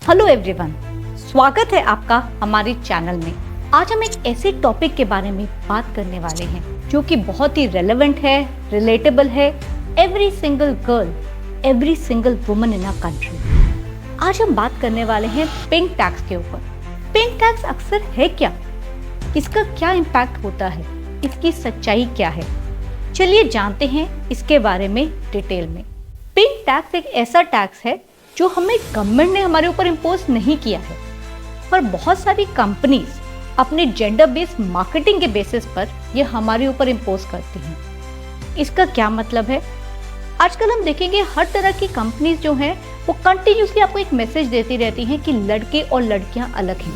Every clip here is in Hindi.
हेलो एवरीवन, स्वागत है आपका हमारे चैनल में। आज हम एक ऐसे टॉपिक के बारे में बात करने वाले हैं जो कि बहुत ही रेलेवेंट है, रिलेटेबल है, every single girl, every single woman in our country. आज हम बात करने वाले हैं पिंक टैक्स के ऊपर। पिंक टैक्स अक्सर है क्या, इसका क्या इम्पैक्ट होता है, इसकी सच्चाई क्या है, चलिए जानते हैं इसके बारे में डिटेल में। पिंक टैक्स एक ऐसा टैक्स है जो हमें गवर्नमेंट ने हमारे ऊपर इम्पोज नहीं किया है, पर बहुत सारी कंपनीज अपने जेंडर बेस्ड मार्केटिंग के बेसिस पर ये हमारे ऊपर इम्पोज करती हैं। इसका क्या मतलब है? आजकल हम देखेंगे हर तरह की कंपनीज जो हैं वो कंटिन्यूसली आपको एक मैसेज देती रहती हैं कि लड़के और लड़कियां अलग हैं।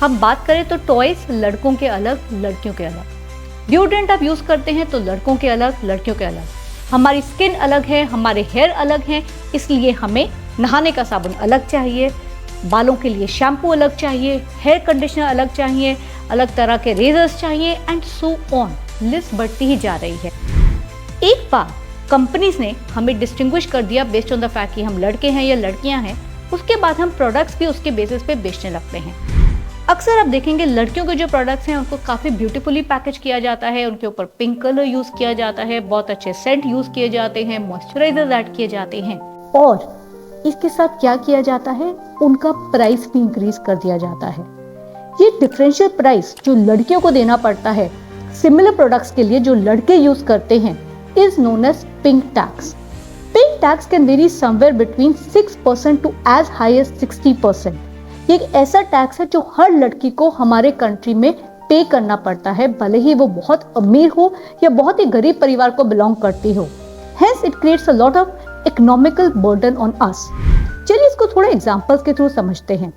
हम बात करें तो टॉयज लड़कों के अलग, लड़कियों के अलग। डिओड्रेंट आप यूज करते हैं तो लड़कों के अलग, लड़कियों के अलग। हमारी स्किन अलग है, हमारे हेयर अलग हैं, इसलिए हमें नहाने का साबुन अलग चाहिए, बालों के लिए शैम्पू अलग चाहिए, हेयर कंडीशनर अलग चाहिए, अलग तरह के रेजर्स चाहिए एंड सो ऑन, लिस्ट बढ़ती ही जा रही है। एक बार कंपनीज ने हमें डिस्टिंग्विश कर दिया बेस्ड ऑन द फैक्ट कि हम लड़के हैं या लड़कियां हैं, उसके बाद हम प्रोडक्ट्स भी उसके बेसिस पे बेचने लगते हैं। अक्सर आप देखेंगे लड़कियों के जो प्रोडक्ट्स हैं उनको काफ़ी ब्यूटीफुली पैकेज किया जाता है, उनके ऊपर पिंक कलर यूज़ किया जाता है, बहुत अच्छे सेंट यूज़ किए जाते हैं, मॉइस्चराइजर्स ऐड किए जाते हैं और इसके साथ क्या किया जाता है, उनका प्राइस भी इंक्रीज कर दिया जाता है। ये डिफरेंशियल प्राइस जो लड़कियों को देना पड़ता है सिमिलर प्रोडक्ट्स के लिए जो लड़के यूज करते हैं is known as pink tax. Pink tax can vary somewhere between 6% to as high as 60%। ये एक ऐसा टैक्स है जो हर लड़की को हमारे कंट्री में पे करना पड़ता है, भले ही वो बहुत अमीर हो या बहुत ही गरीब परिवार को बिलोंग करती हो। Hence it creates a lot of economical burden on us. चलिए इसको थोड़ा एग्जांपल्स के थ्रू समझते हैं।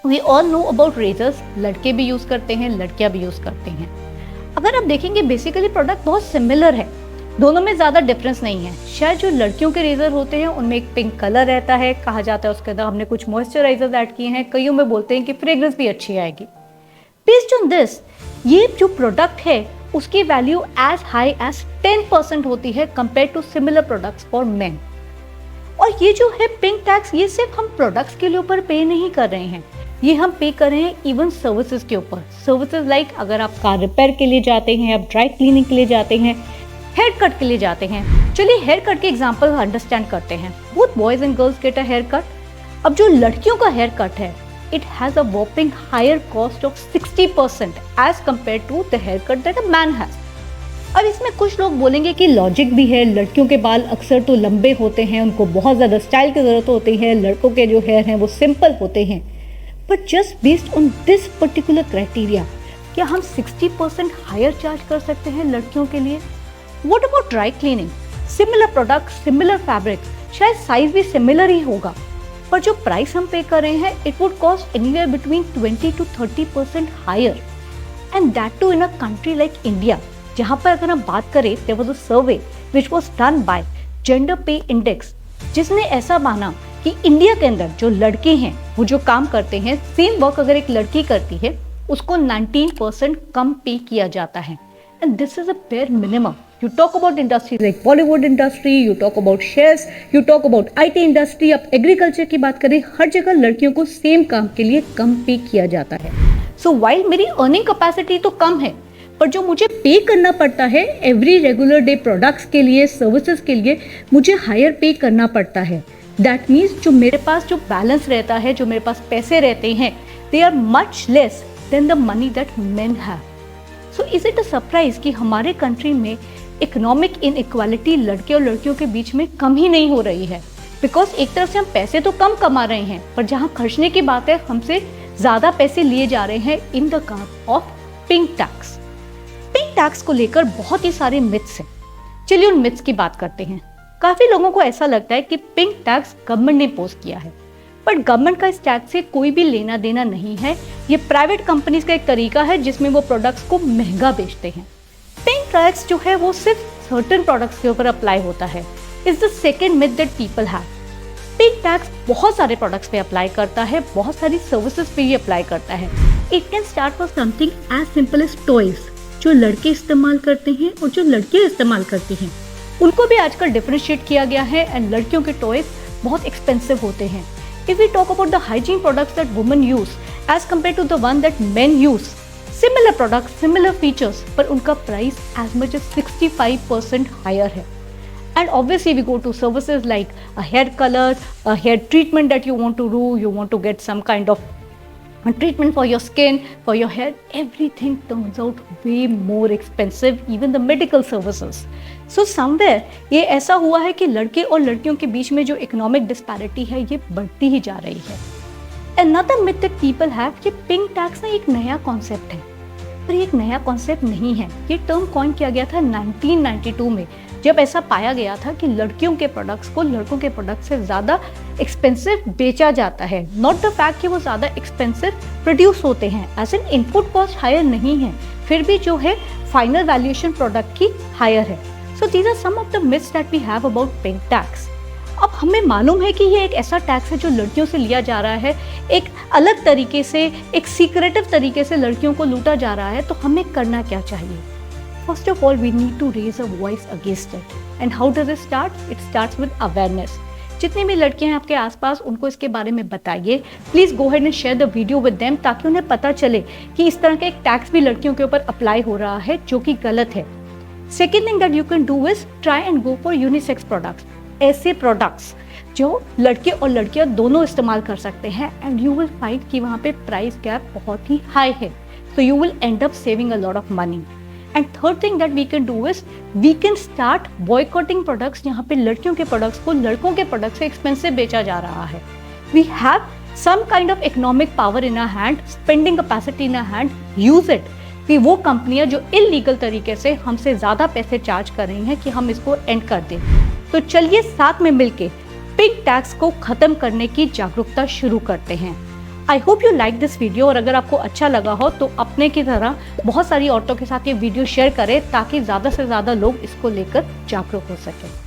We all know about razors, लड़के भी यूज करते हैं, लड़कियां भी यूज करते हैं। अगर आप देखेंगे बेसिकली प्रोडक्ट बहुत सिमिलर है, दोनों में ज्यादा डिफरेंस नहीं है। शायद जो लड़कियों के रेजर होते हैं उनमें एक पिंक कलर रहता है, कहा जाता है उसके अंदर हमने कुछ मॉइस्चराइजर्स ऐड किए हैं, कईयों में बोलते हैं कि फ्रेग्रेंस भी अच्छी आएगी। बेस्ड ऑन दिस ये जो प्रोडक्ट है उसकी वैल्यू एज हाई एज 10% होती है compare to similar products for men. और ये जो है पिंक टैक्स, ये सिर्फ हम प्रोडक्ट्स के ऊपर पे नहीं कर रहे हैं, ये हम पे कर रहे हैं इवन सर्विसेज के ऊपर। सर्विसेज लाइक अगर आप कार रिपेयर के लिए जाते हैं, आप ड्राई क्लीनिंग के लिए जाते हैं, हेयर कट के लिए जाते हैं। चलिए हेयर कट के एग्जाम्पल अंडरस्टैंड करते हैं। Both boys and girls get a haircut. अब जो लड़कियों का हेयर कट है it has a whopping higher cost of 60% as compared to the haircut that a man has. अब इसमें कुछ लोग बोलेंगे कि लॉजिक भी है, लड़कियों के बाल अक्सर तो लंबे होते हैं, उनको बहुत ज़्यादा स्टाइल की ज़रूरत होती है, लड़कों के जो हेयर हैं वो सिंपल होते हैं। But just based on this particular criteria क्या हम 60% हायर चार्ज कर सकते हैं लड़कियों के लिए? What about dry cleaning? Similar product, similar fabric, शायद साइज भी सिमिलर ही होगा, पर जो प्राइस हम पे कर रहे हैं it would cost anywhere between 20 to 30% higher, and that too in a country like India, जहां पर अगर हम बात करें there was a survey which was done by gender pay index, जिसने ऐसा माना कि इंडिया के अंदर जो लड़के हैं वो जो काम करते हैं, सेम वर्क अगर एक लड़की करती है उसको 19% कम पे किया जाता है। And this is a bare minimum. You talk about industries like Bollywood industry, you talk about chefs, you talk about IT industry, अब एग्रीकल्चर की बात करें, हर जगह लड़कियों को सेम काम के लिए कम पे किया जाता है। So while मेरी अर्निंग कैपेसिटी तो कम है, पर जो मुझे पे करना पड़ता है एवरी रेगुलर डे प्रोडक्ट्स के लिए, सर्विसेज के लिए, मुझे हायर पे करना पड़ता है। दैट मीन्स जो मेरे पास जो बैलेंस रहता है, जो मेरे पास पैसे रहते हैं, they are much less than the money that men have. So is it a surprise कि हमारे कंट्री में इकोनॉमिक इनइक्वालिटी लड़के और लड़कियों के बीच में कम ही नहीं हो रही है? बिकॉज एक तरफ से हम पैसे तो कम कमा रहे हैं, पर जहां खर्चने की बात है हमसे ज्यादा पैसे लिए जा रहे हैं in the garb of pink tax. Pink tax को लेकर बहुत ही सारे मिथ्स हैं। चलिए उन मिथ्स की बात करते हैं। काफी लोगों को ऐसा लगता है कि पिंक टैक्स गवर्नमेंट ने इम्पोज किया है, बट गवर्नमेंट का इस टैक्स से कोई भी लेना देना नहीं है। ये प्राइवेट कंपनीज का एक तरीका है जिसमें वो प्रोडक्ट्स को महंगा बेचते हैं। पिंक टैक्स जो है वो सिर्फ सर्टेन प्रोडक्ट्स के ऊपर अप्लाई होता है। Is the second myth that people have. Pink tax बहुत सारे प्रोडक्ट्स पे अप्लाई करता है, बहुत सारी सर्विसेज पे भी अप्लाई करता है। It can start for something as simple as toys, जो लड़के इस्तेमाल करते हैं और जो लड़कियां इस्तेमाल करती हैं, उनको भी आजकल डिफरेंशिएट किया गया है। एंड लड़कियों के टॉयज बहुत एक्सपेंसिव होते हैं। If we talk about the hygiene products that women use as compared to the one that men use, similar products, similar features, पर उनका price as much as 65% higher है. And obviously we go to services like a hair color, a hair treatment that you want to do, you want to get some kind of treatment for your skin, for your hair, everything turns out way more expensive, even the medical services. So somewhere ये ऐसा हुआ है कि लड़के और लड़कियों के बीच में जो इकोनॉमिक डिस्पैरिटी है ये बढ़ती ही जा रही है. Another myth that people have कि पिंक टैक्स ना एक नया कॉन्सेप्ट है, पर ये एक नया कॉन्सेप्ट नहीं है. ये टर्म कॉइन किया गया था 1992 में, जब ऐसा पाया गया था कि लड़कियों के प्रोडक्ट्स को लड़कों के प्रोडक्ट से ज़्यादा एक्सपेंसिव बेचा जाता है. नॉट द फैक्ट कि वो ज़्यादा एक्सपेंसिव प्रोड्यूस होते हैं, as an input cost higher नहीं है, फिर भी जो है फाइनल वैल्यूएशन प्रोडक्ट की हायर है. So these are some of the myths that we have about pink tax. अब हमें मालूम है कि ये एक ऐसा टैक्स है जो लड़कियों से लिया जा रहा है, एक अलग तरीके से, एक सीक्रेटिव तरीके से लड़कियों को लूटा जा रहा है. तो हमें करना क्या चाहिए? First of all, we need to raise a voice against it. And how does it start? It starts with awareness. जितनी भी लड़कियां हैं आपके आसपास, उनको इसके बारे में बताइए. Please go ahead and share the video with them, ताकि उन्हें पता चले कि इस तरह का एक टैक्स भी लड़कियों के ऊपर अप्लाई हो रहा है, जो कि गलत है. Second thing that you can do is try and go for unisex products. ऐसे प्रोडक्ट्स जो लड़के और लड़कियां दोनों इस्तेमाल कर सकते हैं, एंड यू विल फाइंड कि वहाँ पे प्राइस गैप बहुत ही हाई है. So you will end up saving a lot of money. And third thing that we can do is we can start boycotting products जहाँ पे लड़कियों के प्रोडक्ट्स को लड़कों के प्रोडक्ट से एक्सपेंसिव बेचा जा रहा है. We have some kind of economic power in our hand, spending capacity in our hand, use it. कि वो कंपनियां जो इलीगल तरीके से हमसे ज़्यादा पैसे चार्ज कर रही हैं कि हम इसको एंड कर दें. तो चलिए साथ में मिलके पिंक टैक्स को ख़त्म करने की जागरूकता शुरू करते हैं. I hope you like this video, और अगर आपको अच्छा लगा हो तो अपने की तरह बहुत सारी औरतों के साथ ये वीडियो शेयर करें, ताकि ज़्यादा से ज़्यादा लोग इसको लेकर जागरूक हो सकें.